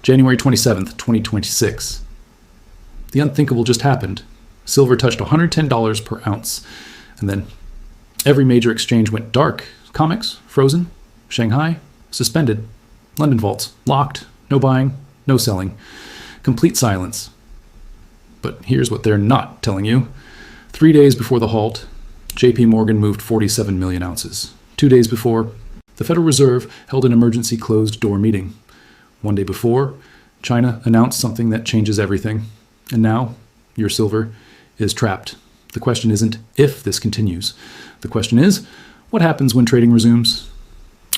January 27th, 2026. The unthinkable just happened. Silver touched $110 per ounce, and then every major exchange went dark. COMEX, frozen. Shanghai, suspended. London vaults, locked. No buying, no selling. Complete silence. But here's what they're not telling you. 3 days before the halt, JP Morgan moved 47 million ounces. 2 days before, the Federal Reserve held an emergency closed-door meeting. 1 day before, China announced something that changes everything. And now, your silver is trapped. The question isn't if this continues. The question is, what happens when trading resumes?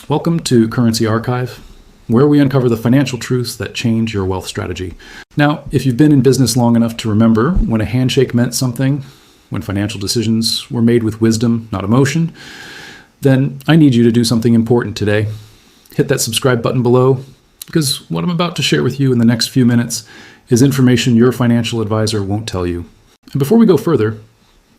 Welcome to Currency Archive, where we uncover the financial truths that change your wealth strategy. Now, if you've been in business long enough to remember when a handshake meant something, when financial decisions were made with wisdom, not emotion, then I need you to do something important today. Hit that subscribe button below, because what I'm about to share with you in the next few minutes is information your financial advisor won't tell you. And before we go further,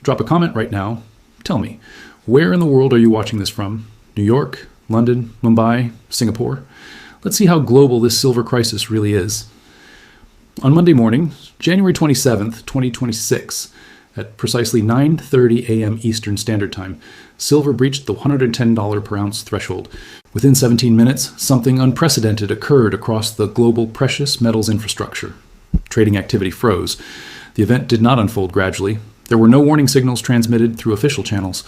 drop a comment right now. Tell me, where in the world are you watching this from? New York, London, Mumbai, Singapore? Let's see how global this silver crisis really is. On Monday morning, January 27th, 2026, at precisely 9:30 a.m. Eastern Standard Time, silver breached the $110 per ounce threshold. Within 17 minutes, something unprecedented occurred across the global precious metals infrastructure. Trading activity froze. The event did not unfold gradually. There were no warning signals transmitted through official channels.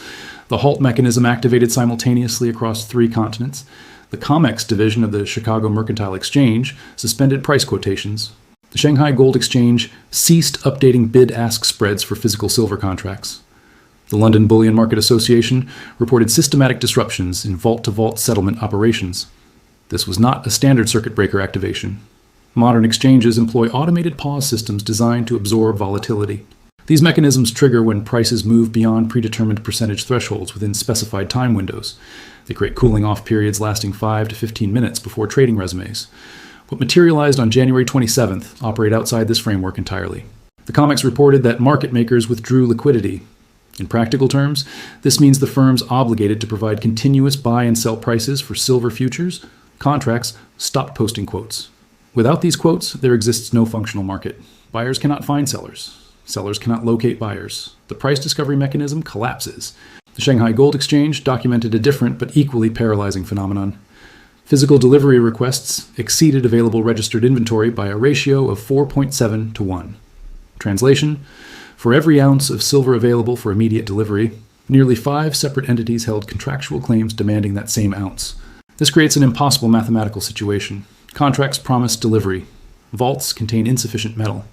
The halt mechanism activated simultaneously across 3 continents. The COMEX division of the Chicago Mercantile Exchange suspended price quotations. The Shanghai Gold Exchange ceased updating bid-ask spreads for physical silver contracts. The London Bullion Market Association reported systematic disruptions in vault-to-vault settlement operations. This was not a standard circuit breaker activation. Modern exchanges employ automated pause systems designed to absorb volatility. These mechanisms trigger when prices move beyond predetermined percentage thresholds within specified time windows. They create cooling-off periods lasting 5 to 15 minutes before trading resumes. What materialized on January 27th operate outside this framework entirely. The COMEX reported that market makers withdrew liquidity. In practical terms, this means the firms obligated to provide continuous buy and sell prices for silver futures contracts stopped posting quotes. Without these quotes, there exists no functional market. Buyers cannot find sellers. Sellers cannot locate buyers. The price discovery mechanism collapses. The Shanghai Gold Exchange documented a different but equally paralyzing phenomenon. Physical delivery requests exceeded available registered inventory by a ratio of 4.7 to 1. Translation: for every ounce of silver available for immediate delivery, nearly 5 separate entities held contractual claims demanding that same ounce. This creates an impossible mathematical situation. Contracts promise delivery. Vaults contain insufficient metal.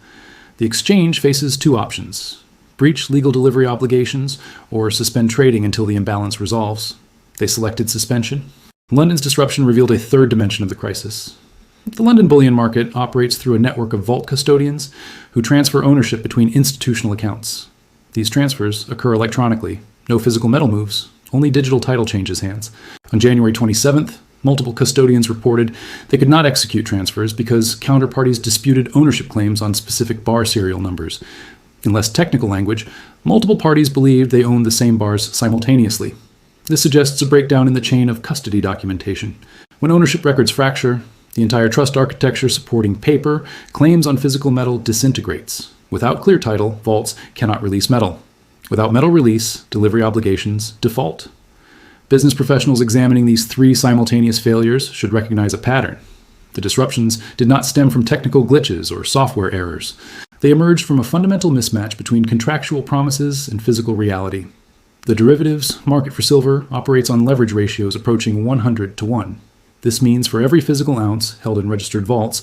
The exchange faces 2 options: breach legal delivery obligations or suspend trading until the imbalance resolves. They selected suspension. London's disruption revealed a 3rd dimension of the crisis. The London bullion market operates through a network of vault custodians who transfer ownership between institutional accounts. These transfers occur electronically. No physical metal moves, only digital title changes hands. On January 27th, multiple custodians reported they could not execute transfers because counterparties disputed ownership claims on specific bar serial numbers. In less technical language, multiple parties believed they owned the same bars simultaneously. This suggests a breakdown in the chain of custody documentation. When ownership records fracture, the entire trust architecture supporting paper claims on physical metal disintegrates. Without clear title, vaults cannot release metal. Without metal release, delivery obligations default. Business professionals examining these 3 simultaneous failures should recognize a pattern. The disruptions did not stem from technical glitches or software errors. They emerged from a fundamental mismatch between contractual promises and physical reality. The derivatives market for silver operates on leverage ratios approaching 100 to 1. This means for every physical ounce held in registered vaults,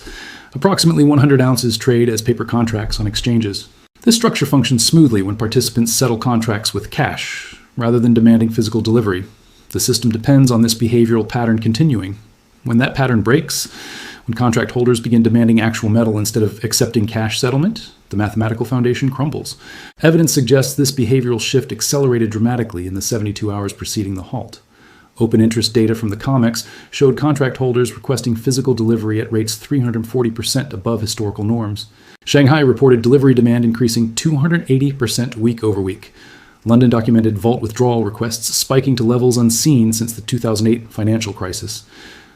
approximately 100 ounces trade as paper contracts on exchanges. This structure functions smoothly when participants settle contracts with cash, rather than demanding physical delivery. The system depends on this behavioral pattern continuing. When that pattern breaks, when contract holders begin demanding actual metal instead of accepting cash settlement, the mathematical foundation crumbles. Evidence suggests this behavioral shift accelerated dramatically in the 72 hours preceding the halt. Open interest data from the COMEX showed contract holders requesting physical delivery at rates 340% above historical norms. Shanghai reported delivery demand increasing 280% week over week. London documented vault withdrawal requests spiking to levels unseen since the 2008 financial crisis.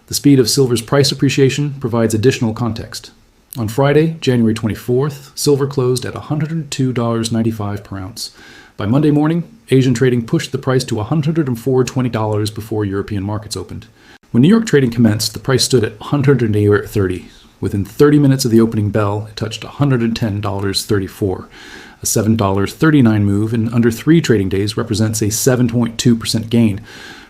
The speed of silver's price appreciation provides additional context. On Friday, January 24th, silver closed at $102.95 per ounce. By Monday morning, Asian trading pushed the price to $104.20 before European markets opened. When New York trading commenced, the price stood at $108.30. Within 30 minutes of the opening bell, it touched $110.34. A $7.39 move in under 3 trading days represents a 7.2% gain.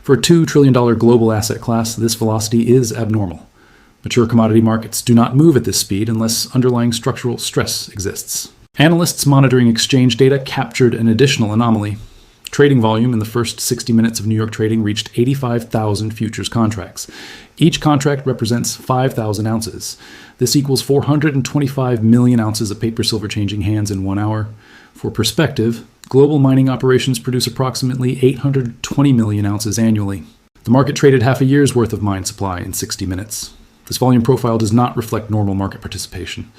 For a $2 trillion global asset class, this velocity is abnormal. Mature commodity markets do not move at this speed unless underlying structural stress exists. Analysts monitoring exchange data captured an additional anomaly. Trading volume in the first 60 minutes of New York trading reached 85,000 futures contracts. Each contract represents 5,000 ounces. This equals 425 million ounces of paper silver changing hands in 1 hour. For perspective, global mining operations produce approximately 820 million ounces annually. The market traded half a year's worth of mine supply in 60 minutes. This volume profile does not reflect normal market participation.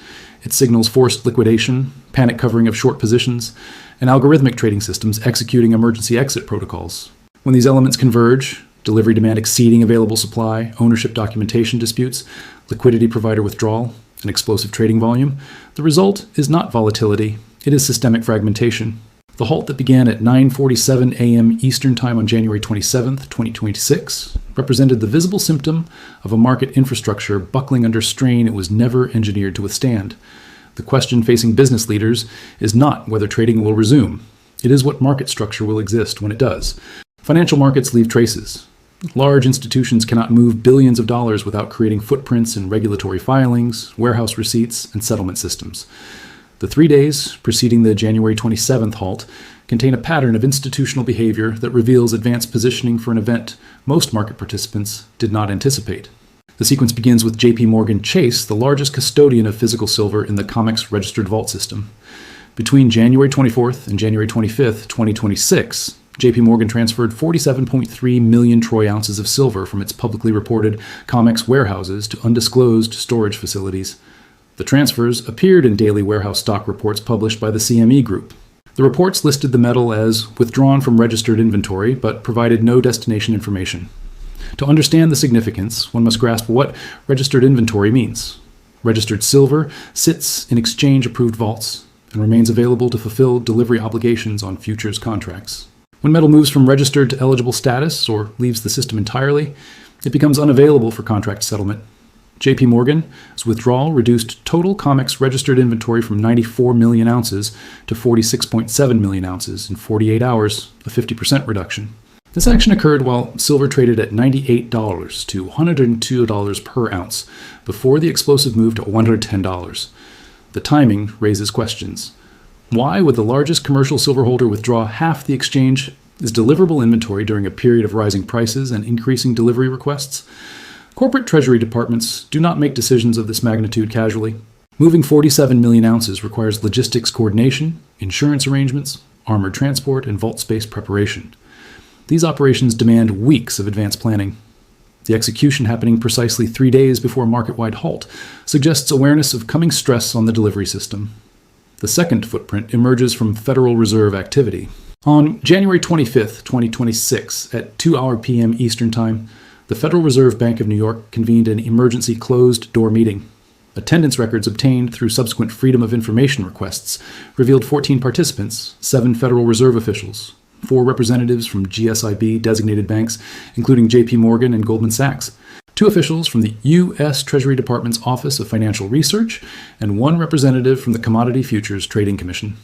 It signals forced liquidation, panic covering of short positions, and algorithmic trading systems executing emergency exit protocols. When these elements converge, delivery demand exceeding available supply, ownership documentation disputes, liquidity provider withdrawal, and explosive trading volume, the result is not volatility, it is systemic fragmentation. The halt that began at 9:47 a.m. Eastern Time on January 27, 2026, represented the visible symptom of a market infrastructure buckling under strain it was never engineered to withstand. The question facing business leaders is not whether trading will resume. It is what market structure will exist when it does. Financial markets leave traces. Large institutions cannot move billions of dollars without creating footprints in regulatory filings, warehouse receipts, and settlement systems. The 3 days preceding the January 27th halt contain a pattern of institutional behavior that reveals advanced positioning for an event most market participants did not anticipate. The sequence begins with JP Morgan Chase, the largest custodian of physical silver in the COMEX registered vault system. Between January 24th and January 25th, 2026, JP Morgan transferred 47.3 million troy ounces of silver from its publicly reported COMEX warehouses to undisclosed storage facilities. The transfers appeared in daily warehouse stock reports published by the CME Group. The reports listed the metal as withdrawn from registered inventory, but provided no destination information. To understand the significance, one must grasp what registered inventory means. Registered silver sits in exchange-approved vaults and remains available to fulfill delivery obligations on futures contracts. When metal moves from registered to eligible status or leaves the system entirely, it becomes unavailable for contract settlement. JP Morgan's withdrawal reduced total COMEX registered inventory from 94 million ounces to 46.7 million ounces in 48 hours, a 50% reduction. This action occurred while silver traded at $98 to $102 per ounce before the explosive move to $110. The timing raises questions. Why would the largest commercial silver holder withdraw half the exchange's deliverable inventory during a period of rising prices and increasing delivery requests? Corporate treasury departments do not make decisions of this magnitude casually. Moving 47 million ounces requires logistics coordination, insurance arrangements, armored transport, and vault space preparation. These operations demand weeks of advanced planning. The execution happening precisely 3 days before a market-wide halt suggests awareness of coming stress on the delivery system. The second footprint emerges from Federal Reserve activity. On January 25, 2026, at 2 p.m. Eastern Time, the Federal Reserve Bank of New York convened an emergency closed-door meeting. Attendance records obtained through subsequent Freedom of Information requests revealed 14 participants, 7 Federal Reserve officials, 4 representatives from GSIB-designated banks, including JP Morgan and Goldman Sachs, 2 officials from the U.S. Treasury Department's Office of Financial Research, and 1 representative from the Commodity Futures Trading Commission.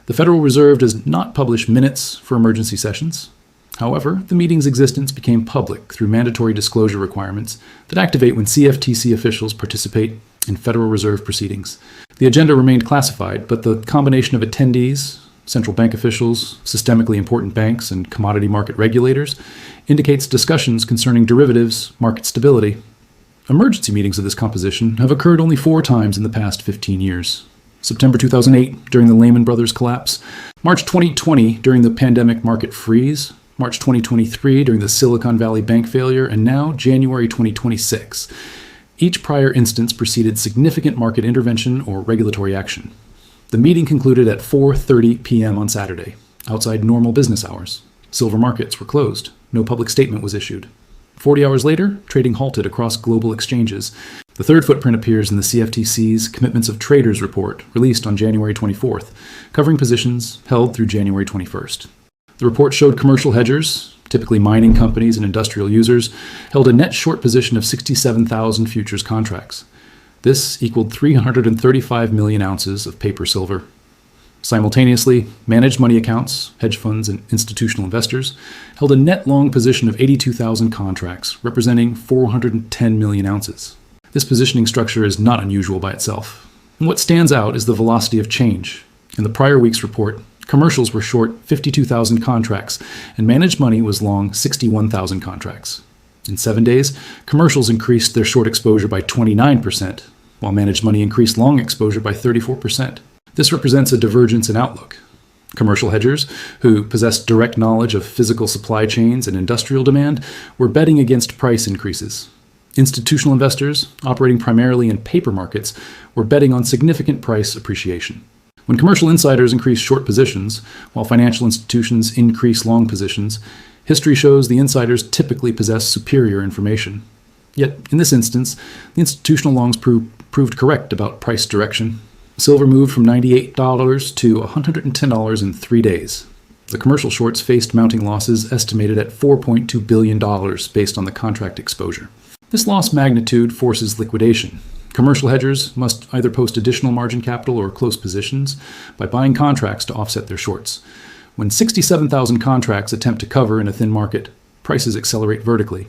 The Federal Reserve does not publish minutes for emergency sessions. However, the meeting's existence became public through mandatory disclosure requirements that activate when CFTC officials participate in Federal Reserve proceedings. The agenda remained classified, but the combination of attendees, central bank officials, systemically important banks, and commodity market regulators indicates discussions concerning derivatives, market stability. Emergency meetings of this composition have occurred only 4 times in the past 15 years. September 2008, during the Lehman Brothers collapse, March 2020, during the pandemic market freeze, March 2023 during the Silicon Valley Bank failure, and now January 2026. Each prior instance preceded significant market intervention or regulatory action. The meeting concluded at 4:30 p.m. on Saturday, outside normal business hours. Silver markets were closed. No public statement was issued. 40 hours later, trading halted across global exchanges. The third footprint appears in the CFTC's Commitments of Traders report, released on January 24th, covering positions held through January 21st. The report showed commercial hedgers, typically mining companies and industrial users, held a net short position of 67,000 futures contracts. This equaled 335 million ounces of paper silver. Simultaneously, managed money accounts, hedge funds, and institutional investors held a net long position of 82,000 contracts, representing 410 million ounces. This positioning structure is not unusual by itself. And what stands out is the velocity of change. In the prior week's report, commercials were short 52,000 contracts, and managed money was long 61,000 contracts. In 7 days, commercials increased their short exposure by 29%, while managed money increased long exposure by 34%. This represents a divergence in outlook. Commercial hedgers, who possessed direct knowledge of physical supply chains and industrial demand, were betting against price increases. Institutional investors, operating primarily in paper markets, were betting on significant price appreciation. When commercial insiders increase short positions, while financial institutions increase long positions, history shows the insiders typically possess superior information. Yet, in this instance, the institutional longs proved correct about price direction. Silver moved from $98 to $110 in 3 days. The commercial shorts faced mounting losses estimated at $4.2 billion based on the contract exposure. This loss magnitude forces liquidation. Commercial hedgers must either post additional margin capital or close positions by buying contracts to offset their shorts. When 67,000 contracts attempt to cover in a thin market, prices accelerate vertically.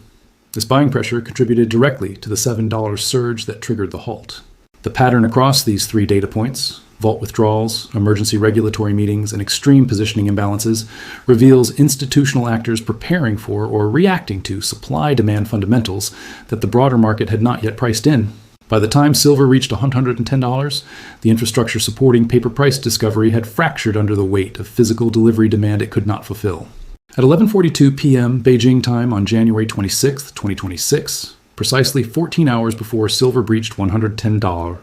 This buying pressure contributed directly to the $7 surge that triggered the halt. The pattern across these 3 data points, vault withdrawals, emergency regulatory meetings, and extreme positioning imbalances, reveals institutional actors preparing for or reacting to supply-demand fundamentals that the broader market had not yet priced in. By the time silver reached $110, the infrastructure supporting paper price discovery had fractured under the weight of physical delivery demand it could not fulfill. At 11:42 p.m. Beijing time on January 26, 2026, precisely 14 hours before silver breached $110,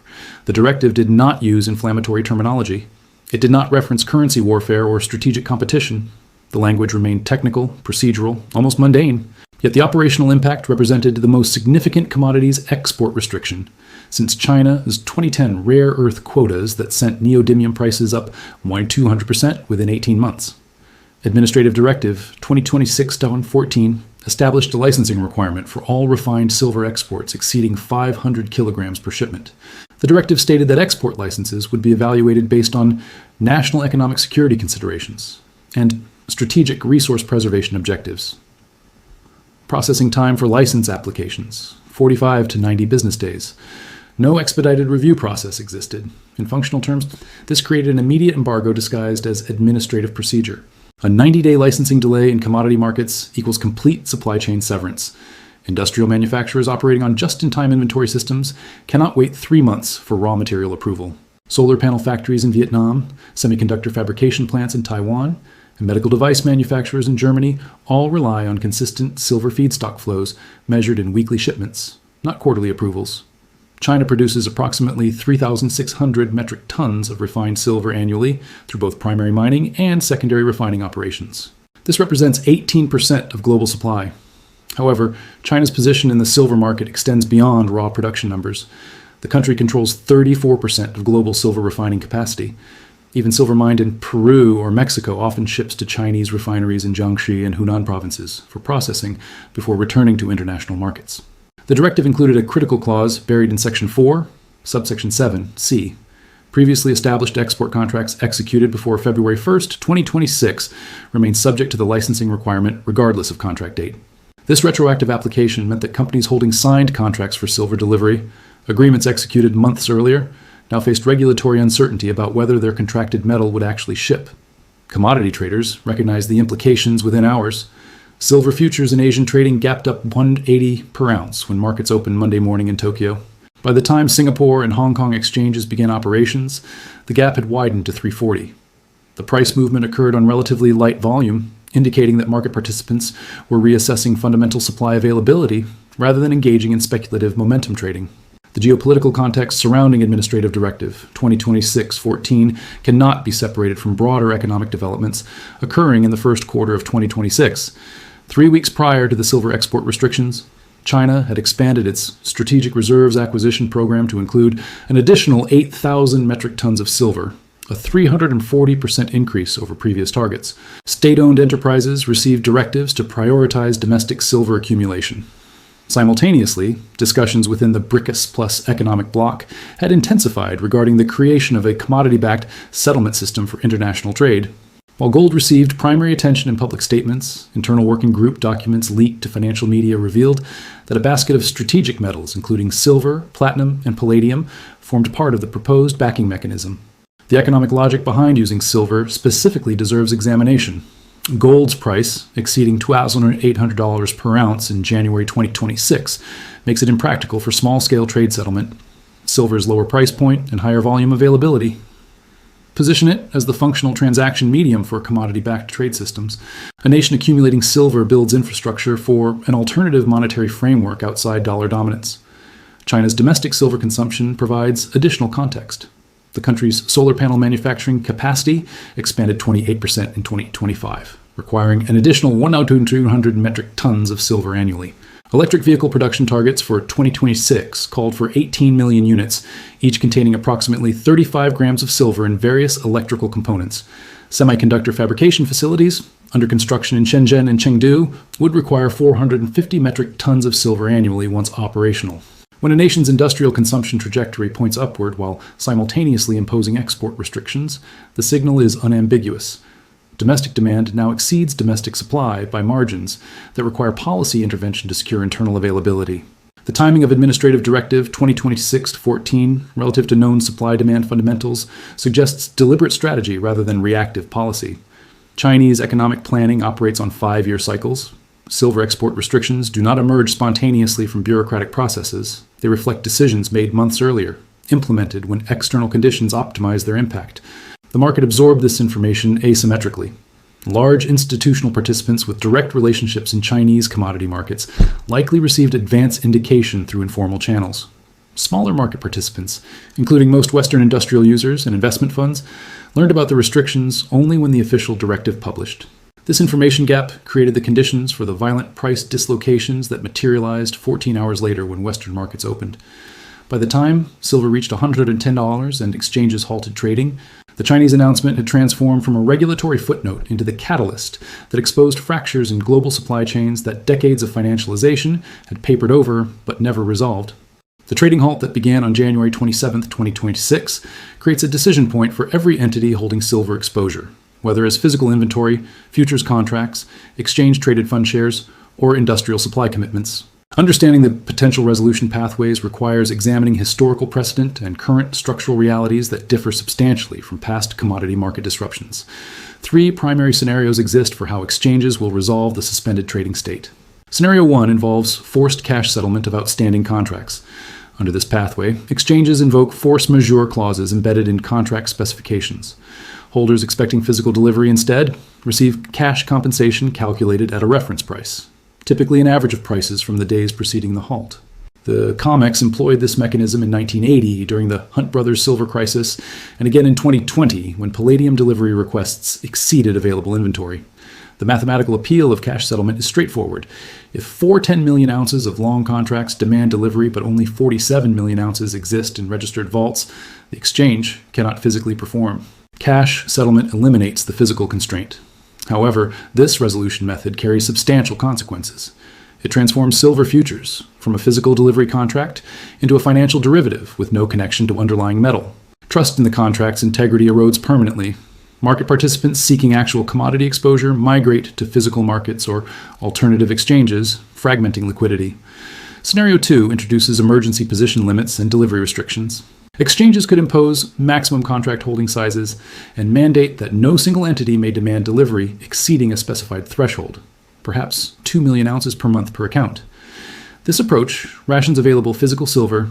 the directive did not use inflammatory terminology. It did not reference currency warfare or strategic competition. The language remained technical, procedural, almost mundane. Yet the operational impact represented the most significant commodities export restriction since China's 2010 rare earth quotas that sent neodymium prices up 200% within 18 months. Administrative Directive 2026-14 established a licensing requirement for all refined silver exports exceeding 500 kilograms per shipment. The directive stated that export licenses would be evaluated based on national economic security considerations and strategic resource preservation objectives. Processing time for license applications, 45 to 90 business days. No expedited review process existed. In functional terms, this created an immediate embargo disguised as administrative procedure. A 90-day licensing delay in commodity markets equals complete supply chain severance. Industrial manufacturers operating on just-in-time inventory systems cannot wait 3 months for raw material approval. Solar panel factories in Vietnam, semiconductor fabrication plants in Taiwan, and medical device manufacturers in Germany all rely on consistent silver feedstock flows measured in weekly shipments, not quarterly approvals. China produces approximately 3,600 metric tons of refined silver annually through both primary mining and secondary refining operations. This represents 18% of global supply. However, China's position in the silver market extends beyond raw production numbers. The country controls 34% of global silver refining capacity. Even silver mined in Peru or Mexico often ships to Chinese refineries in Jiangxi and Hunan provinces for processing before returning to international markets. The directive included a critical clause buried in Section 4, subsection 7, C. Previously established export contracts executed before February 1, 2026 remain subject to the licensing requirement regardless of contract date. This retroactive application meant that companies holding signed contracts for silver delivery, agreements executed months earlier, now faced regulatory uncertainty about whether their contracted metal would actually ship. Commodity traders recognized the implications within hours. Silver futures in Asian trading gapped up $180 per ounce when markets opened Monday morning in Tokyo. By the time Singapore and Hong Kong exchanges began operations, the gap had widened to $340. The price movement occurred on relatively light volume, indicating that market participants were reassessing fundamental supply availability rather than engaging in speculative momentum trading. The geopolitical context surrounding Administrative Directive 2026-14 cannot be separated from broader economic developments occurring in the first quarter of 2026. 3 weeks prior to the silver export restrictions, China had expanded its Strategic Reserves Acquisition Program to include an additional 8,000 metric tons of silver, a 340% increase over previous targets. State-owned enterprises received directives to prioritize domestic silver accumulation. Simultaneously, discussions within the BRICS Plus economic bloc had intensified regarding the creation of a commodity-backed settlement system for international trade. While gold received primary attention in public statements, internal working group documents leaked to financial media revealed that a basket of strategic metals, including silver, platinum, and palladium, formed part of the proposed backing mechanism. The economic logic behind using silver specifically deserves examination. Gold's price, exceeding $2,800 per ounce in January 2026, makes it impractical for small-scale trade settlement. Silver's lower price point and higher volume availability position it as the functional transaction medium for commodity-backed trade systems. A nation accumulating silver builds infrastructure for an alternative monetary framework outside dollar dominance. China's domestic silver consumption provides additional context. The country's solar panel manufacturing capacity expanded 28% in 2025, requiring an additional 1,200 metric tons of silver annually. Electric vehicle production targets for 2026 called for 18 million units, each containing approximately 35 grams of silver in various electrical components. Semiconductor fabrication facilities, under construction in Shenzhen and Chengdu, would require 450 metric tons of silver annually once operational. When a nation's industrial consumption trajectory points upward while simultaneously imposing export restrictions, the signal is unambiguous. Domestic demand now exceeds domestic supply by margins that require policy intervention to secure internal availability. The timing of Administrative Directive 2026-14 relative to known supply-demand fundamentals suggests deliberate strategy rather than reactive policy. Chinese economic planning operates on 5-year cycles. Silver export restrictions do not emerge spontaneously from bureaucratic processes. They reflect decisions made months earlier, implemented when external conditions optimize their impact. The market absorbed this information asymmetrically. Large institutional participants with direct relationships in Chinese commodity markets likely received advance indication through informal channels. Smaller market participants, including most Western industrial users and investment funds, learned about the restrictions only when the official directive published. This information gap created the conditions for the violent price dislocations that materialized 14 hours later when Western markets opened. By the time silver reached $110 and exchanges halted trading, the Chinese announcement had transformed from a regulatory footnote into the catalyst that exposed fractures in global supply chains that decades of financialization had papered over but never resolved. The trading halt that began on January 27, 2026, creates a decision point for every entity holding silver exposure, whether as physical inventory, futures contracts, exchange-traded fund shares, or industrial supply commitments. Understanding the potential resolution pathways requires examining historical precedent and current structural realities that differ substantially from past commodity market disruptions. 3 primary scenarios exist for how exchanges will resolve the suspended trading state. Scenario 1 involves forced cash settlement of outstanding contracts. Under this pathway, exchanges invoke force majeure clauses embedded in contract specifications. Holders expecting physical delivery instead receive cash compensation calculated at a reference price, typically an average of prices from the days preceding the halt. The COMEX employed this mechanism in 1980 during the Hunt Brothers silver crisis, and again in 2020 when palladium delivery requests exceeded available inventory. The mathematical appeal of cash settlement is straightforward. If 410 million ounces of long contracts demand delivery but only 47 million ounces exist in registered vaults, the exchange cannot physically perform. Cash settlement eliminates the physical constraint. However, this resolution method carries substantial consequences. It transforms silver futures from a physical delivery contract into a financial derivative with no connection to underlying metal. Trust in the contract's integrity erodes permanently. Market participants seeking actual commodity exposure migrate to physical markets or alternative exchanges, fragmenting liquidity. Scenario 2 introduces emergency position limits and delivery restrictions. Exchanges could impose maximum contract holding sizes and mandate that no single entity may demand delivery exceeding a specified threshold, perhaps 2 million ounces per month per account. This approach rations available physical silver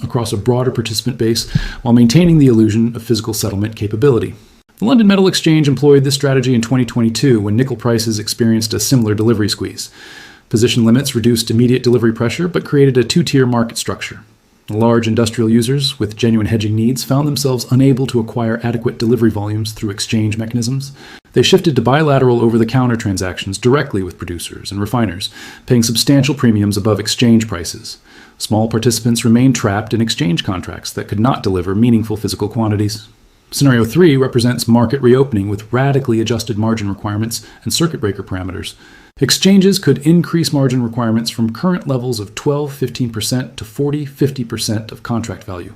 across a broader participant base while maintaining the illusion of physical settlement capability. The London Metal Exchange employed this strategy in 2022 when nickel prices experienced a similar delivery squeeze. Position limits reduced immediate delivery pressure but created a 2-tier market structure. Large industrial users with genuine hedging needs found themselves unable to acquire adequate delivery volumes through exchange mechanisms. They shifted to bilateral over-the-counter transactions directly with producers and refiners, paying substantial premiums above exchange prices. Small participants remained trapped in exchange contracts that could not deliver meaningful physical quantities. Scenario 3 represents market reopening with radically adjusted margin requirements and circuit breaker parameters. Exchanges could increase margin requirements from current levels of 12-15% to 40-50% of contract value.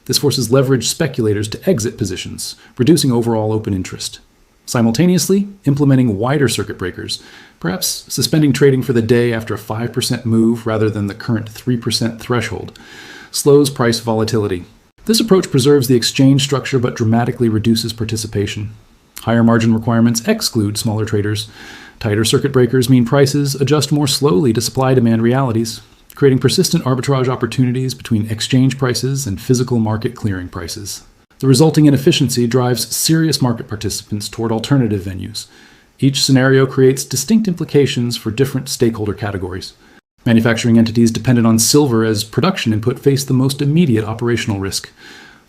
This forces leveraged speculators to exit positions, reducing overall open interest. Simultaneously, implementing wider circuit breakers, perhaps suspending trading for the day after a 5% move rather than the current 3% threshold, slows price volatility. This approach preserves the exchange structure but dramatically reduces participation. Higher margin requirements exclude smaller traders. Tighter circuit breakers mean prices adjust more slowly to supply-demand realities, creating persistent arbitrage opportunities between exchange prices and physical market clearing prices. The resulting inefficiency drives serious market participants toward alternative venues. Each scenario creates distinct implications for different stakeholder categories. Manufacturing entities dependent on silver as production input face the most immediate operational risk.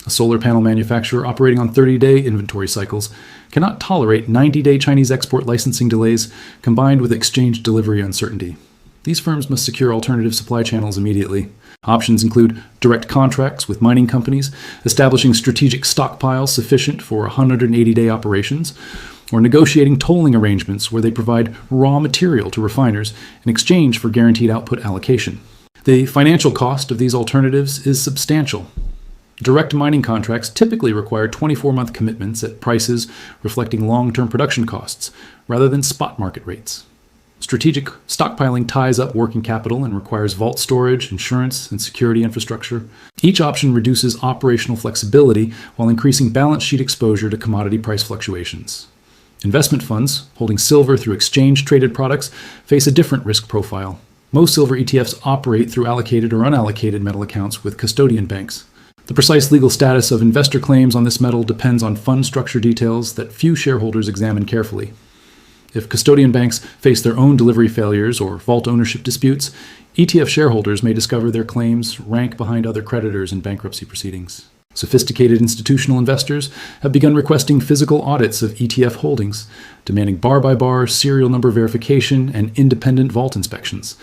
A solar panel manufacturer operating on 30-day inventory cycles cannot tolerate 90-day Chinese export licensing delays combined with exchange delivery uncertainty. These firms must secure alternative supply channels immediately. Options include direct contracts with mining companies, establishing strategic stockpiles sufficient for 180-day operations, or negotiating tolling arrangements where they provide raw material to refiners in exchange for guaranteed output allocation. The financial cost of these alternatives is substantial. Direct mining contracts typically require 24-month commitments at prices reflecting long-term production costs, rather than spot market rates. Strategic stockpiling ties up working capital and requires vault storage, insurance, and security infrastructure. Each option reduces operational flexibility while increasing balance sheet exposure to commodity price fluctuations. Investment funds, holding silver through exchange-traded products, face a different risk profile. Most silver ETFs operate through allocated or unallocated metal accounts with custodian banks. The precise legal status of investor claims on this metal depends on fund structure details that few shareholders examine carefully. If custodian banks face their own delivery failures or vault ownership disputes, ETF shareholders may discover their claims rank behind other creditors in bankruptcy proceedings. Sophisticated institutional investors have begun requesting physical audits of ETF holdings, demanding bar-by-bar serial number verification and independent vault inspections.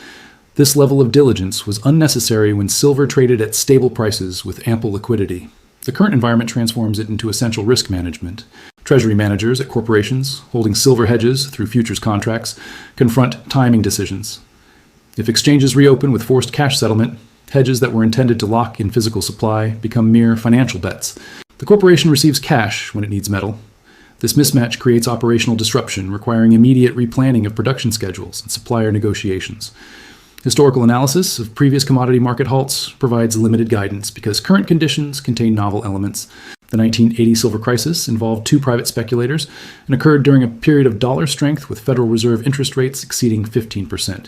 This level of diligence was unnecessary when silver traded at stable prices with ample liquidity. The current environment transforms it into essential risk management. Treasury managers at corporations, holding silver hedges through futures contracts, confront timing decisions. If exchanges reopen with forced cash settlement, hedges that were intended to lock in physical supply become mere financial bets. The corporation receives cash when it needs metal. This mismatch creates operational disruption, requiring immediate replanning of production schedules and supplier negotiations. Historical analysis of previous commodity market halts provides limited guidance because current conditions contain novel elements. The 1980 silver crisis involved two private speculators and occurred during a period of dollar strength with Federal Reserve interest rates exceeding 15%.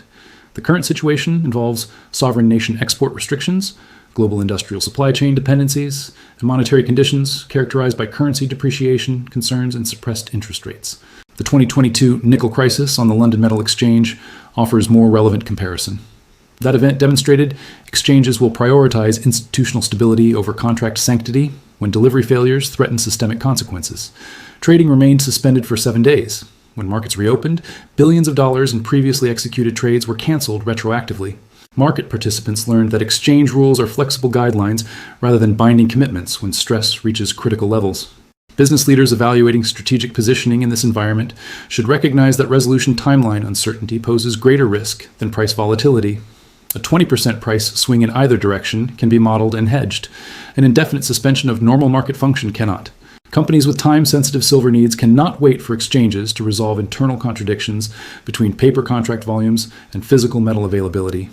The current situation involves sovereign nation export restrictions, global industrial supply chain dependencies, and monetary conditions characterized by currency depreciation, concerns, and suppressed interest rates. The 2022 nickel crisis on the London Metal Exchange offers more relevant comparison. That event demonstrated exchanges will prioritize institutional stability over contract sanctity when delivery failures threaten systemic consequences. Trading remained suspended for 7 days. When markets reopened, billions of dollars in previously executed trades were canceled retroactively. Market participants learned that exchange rules are flexible guidelines rather than binding commitments when stress reaches critical levels. Business leaders evaluating strategic positioning in this environment should recognize that resolution timeline uncertainty poses greater risk than price volatility. A 20% price swing in either direction can be modeled and hedged. An indefinite suspension of normal market function cannot. Companies with time-sensitive silver needs cannot wait for exchanges to resolve internal contradictions between paper contract volumes and physical metal availability.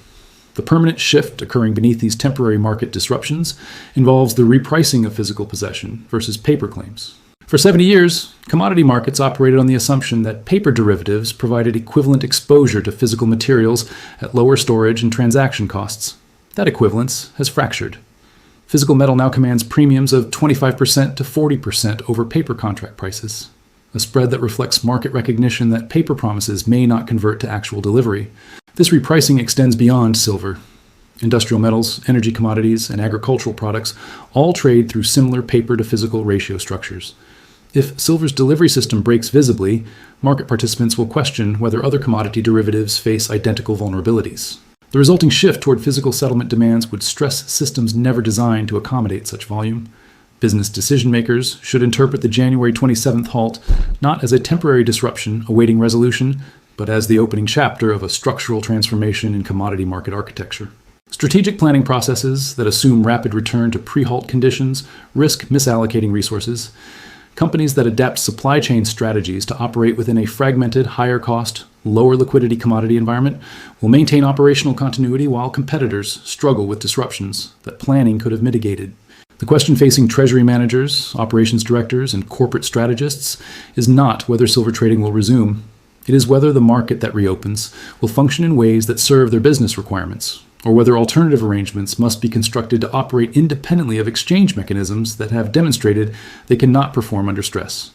The permanent shift occurring beneath these temporary market disruptions involves the repricing of physical possession versus paper claims. For 70 years, commodity markets operated on the assumption that paper derivatives provided equivalent exposure to physical materials at lower storage and transaction costs. That equivalence has fractured. Physical metal now commands premiums of 25% to 40% over paper contract prices, a spread that reflects market recognition that paper promises may not convert to actual delivery. This repricing extends beyond silver. Industrial metals, energy commodities, and agricultural products all trade through similar paper-to-physical ratio structures. If silver's delivery system breaks visibly, market participants will question whether other commodity derivatives face identical vulnerabilities. The resulting shift toward physical settlement demands would stress systems never designed to accommodate such volume. Business decision makers should interpret the January 27th halt not as a temporary disruption awaiting resolution, but as the opening chapter of a structural transformation in commodity market architecture. Strategic planning processes that assume rapid return to pre-halt conditions risk misallocating resources. Companies that adapt supply chain strategies to operate within a fragmented, higher cost, lower liquidity commodity environment will maintain operational continuity while competitors struggle with disruptions that planning could have mitigated. The question facing treasury managers, operations directors, and corporate strategists is not whether silver trading will resume. It is whether the market that reopens will function in ways that serve their business requirements, or whether alternative arrangements must be constructed to operate independently of exchange mechanisms that have demonstrated they cannot perform under stress.